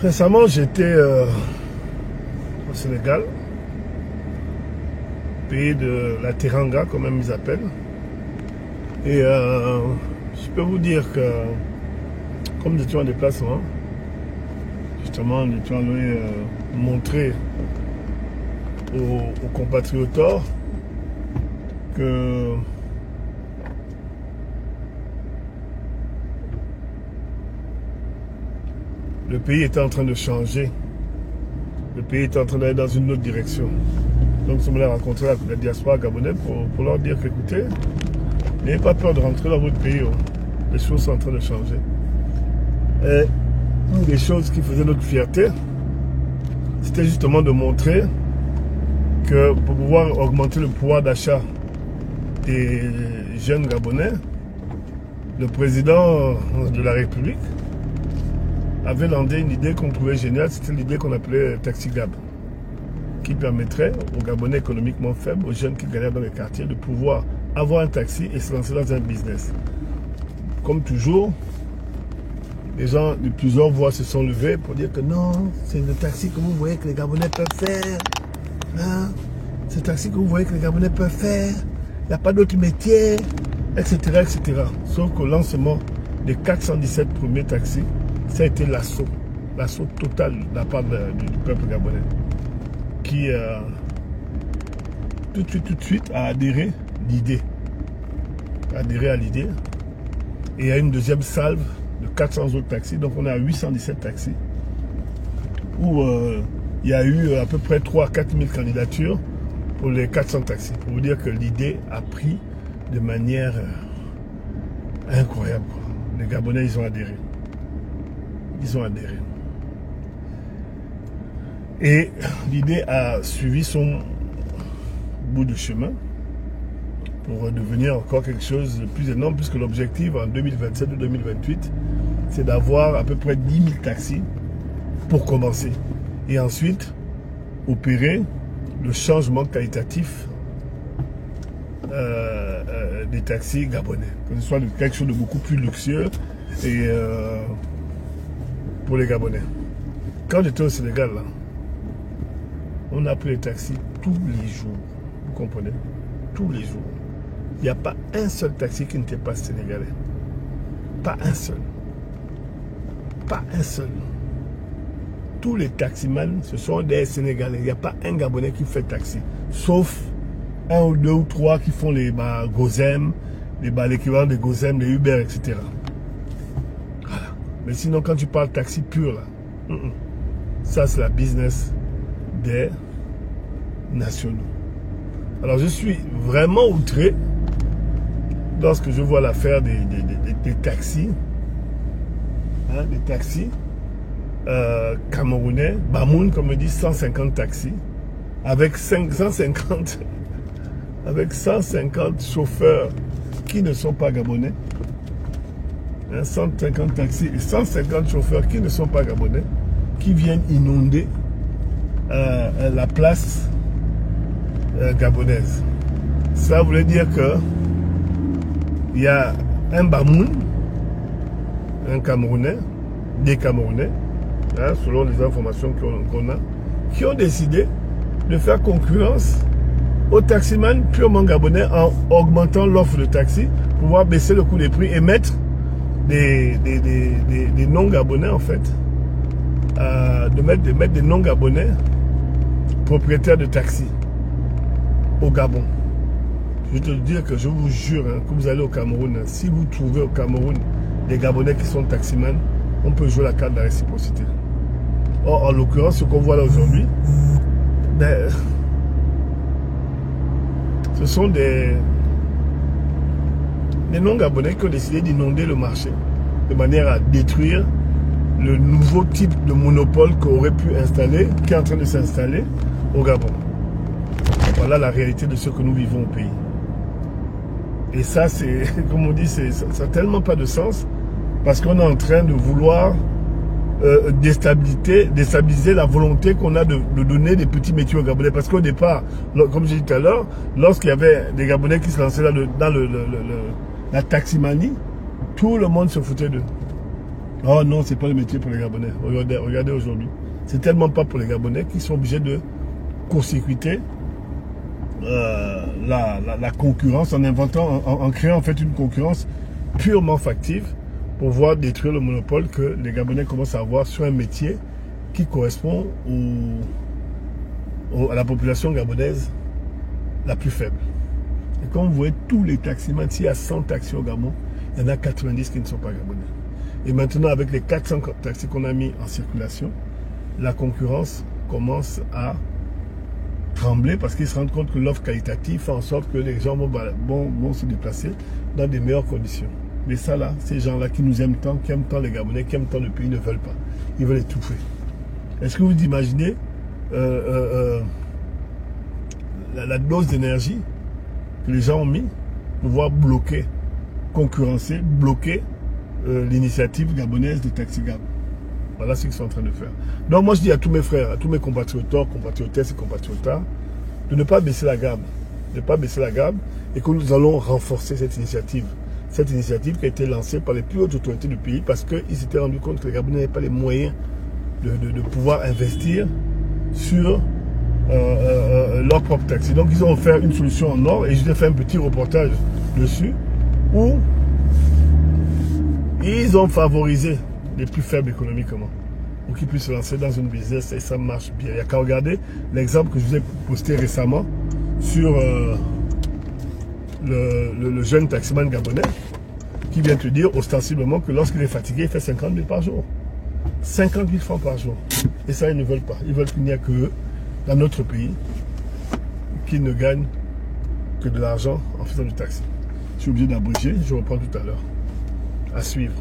Récemment, j'étais au Sénégal, pays de la Teranga, comme même ils appellent. Et je peux vous dire que, comme nous étions en déplacement, justement, nous étions allés montrer aux compatriotes que le pays était en train de changer. Le pays était en train d'aller dans une autre direction. Donc, nous sommes allés rencontrer la diaspora gabonaise pour leur dire qu'écoutez, n'ayez pas peur de rentrer dans votre pays. Les choses sont en train de changer. Et une des choses qui faisait notre fierté, c'était justement de montrer que pour pouvoir augmenter le pouvoir d'achat des jeunes Gabonais, le président de la République avait lancé une idée qu'on trouvait géniale, c'était l'idée qu'on appelait Taxi Gab, qui permettrait aux Gabonais économiquement faibles, aux jeunes qui galèrent dans les quartiers, de pouvoir avoir un taxi et se lancer dans un business. Comme toujours, les gens de plusieurs voix se sont levés pour dire que non, c'est le taxi que vous voyez que les Gabonais peuvent faire. Hein? C'est le taxi que vous voyez que les Gabonais peuvent faire. Il n'y a pas d'autre métier, etc., etc. Sauf qu'au lancement des 417 premiers taxis, ça a été l'assaut total de la part du peuple gabonais, qui tout de suite a adhéré à l'idée. Et il y a une deuxième salve de 400 autres taxis, donc on est à 817 taxis, où il y a eu à peu près 3 à 4 000 candidatures pour les 400 taxis. Pour vous dire que l'idée a pris de manière incroyable. Les Gabonais, ils ont adhéré. Ils ont adhéré. Et l'idée a suivi son bout de chemin pour devenir encore quelque chose de plus énorme, puisque l'objectif en 2027 ou 2028, c'est d'avoir à peu près 10 000 taxis pour commencer. Et ensuite, opérer le changement qualitatif des taxis gabonais. Que ce soit quelque chose de beaucoup plus luxueux et pour les Gabonais. Quand j'étais au Sénégal, là, on a pris les taxis tous les jours. Vous comprenez? Tous les jours. Il n'y a pas un seul taxi qui n'était pas sénégalais. Pas un seul. Pas un seul. Tous les taximans, ce sont des Sénégalais. Il n'y a pas un Gabonais qui fait taxi. Sauf un ou deux ou trois qui font les Gozem, l'équivalent des Gozem, les Uber, etc. Voilà. Mais sinon, quand tu parles taxi pur, là, ça c'est la business des nationaux. Alors je suis vraiment outré lorsque je vois l'affaire des taxis, hein, des taxis camerounais, Bamoun, comme on dit, 150 taxis, avec 150 chauffeurs qui ne sont pas gabonais, hein, 150 taxis et 150 chauffeurs qui ne sont pas gabonais, qui viennent inonder la place gabonaise. Ça voulait dire que il y a un Bamoun, un Camerounais, des Camerounais, hein, selon les informations qu'on a, qui ont décidé de faire concurrence aux taximans purement gabonais en augmentant l'offre de taxi, pour pouvoir baisser le coût des prix et mettre des non-gabonais en fait, de mettre des non-gabonais propriétaires de taxi au Gabon. Je veux te dire que je vous jure, hein, que vous allez au Cameroun, hein, si vous trouvez au Cameroun des Gabonais qui sont taximans, on peut jouer la carte de la réciprocité. Or, en l'occurrence, ce qu'on voit là aujourd'hui, ben, ce sont des non-Gabonais qui ont décidé d'inonder le marché de manière à détruire le nouveau type de monopole qu'aurait pu installer, qui est en train de s'installer au Gabon. Voilà la réalité de ce que nous vivons au pays. Et ça, c'est, comme on dit, ça n'a tellement pas de sens, parce qu'on est en train de vouloir déstabiliser la volonté qu'on a de donner des petits métiers aux Gabonais. Parce qu'au départ, comme j'ai dit tout à l'heure, lorsqu'il y avait des Gabonais qui se lançaient dans la taximanie, tout le monde se foutait d'eux. Oh non, c'est pas le métier pour les Gabonais. Regardez aujourd'hui. C'est tellement pas pour les Gabonais qu'ils sont obligés de court-circuiter la concurrence en inventant, en créant en fait une concurrence purement factive pour pouvoir détruire le monopole que les Gabonais commencent à avoir sur un métier qui correspond à la population gabonaise la plus faible. Et quand vous voyez tous les taximans, s'il y a 100 taxis au Gabon, il y en a 90 qui ne sont pas gabonais. Et maintenant, avec les 400 taxis qu'on a mis en circulation, la concurrence commence à trembler parce qu'ils se rendent compte que l'offre qualitative fait en sorte que les gens vont se déplacer dans des meilleures conditions. Mais ça là, ces gens-là qui nous aiment tant, qui aiment tant les Gabonais, qui aiment tant le pays, ne veulent pas. Ils veulent étouffer. Est-ce que vous imaginez la dose d'énergie que les gens ont mis pour pouvoir bloquer, concurrencer, bloquer l'initiative gabonaise de TaxiGab? Voilà ce qu'ils sont en train de faire. Donc moi je dis à tous mes frères, à tous mes compatriotes, compatriotes et compatriotes, de ne pas baisser la gamme. De ne pas baisser la gamme et que nous allons renforcer cette initiative. Cette initiative qui a été lancée par les plus hautes autorités du pays parce qu'ils s'étaient rendus compte que les Gabonais n'avaient pas les moyens de pouvoir investir sur leur propre taxi. Donc ils ont offert une solution en or et je vais faire un petit reportage dessus où ils ont favorisé les plus faibles économiquement pour qu'ils puissent se lancer dans une business et ça marche bien. Il n'y a qu'à regarder l'exemple que je vous ai posté récemment sur le jeune taximan gabonais qui vient te dire ostensiblement que lorsqu'il est fatigué, il fait 50 000 par jour. 50 000 francs par jour. Et ça, ils ne veulent pas. Ils veulent qu'il n'y a que eux, dans notre pays, qui ne gagnent que de l'argent en faisant du taxi. Je suis obligé d'abréger, je reprends tout à l'heure. À suivre.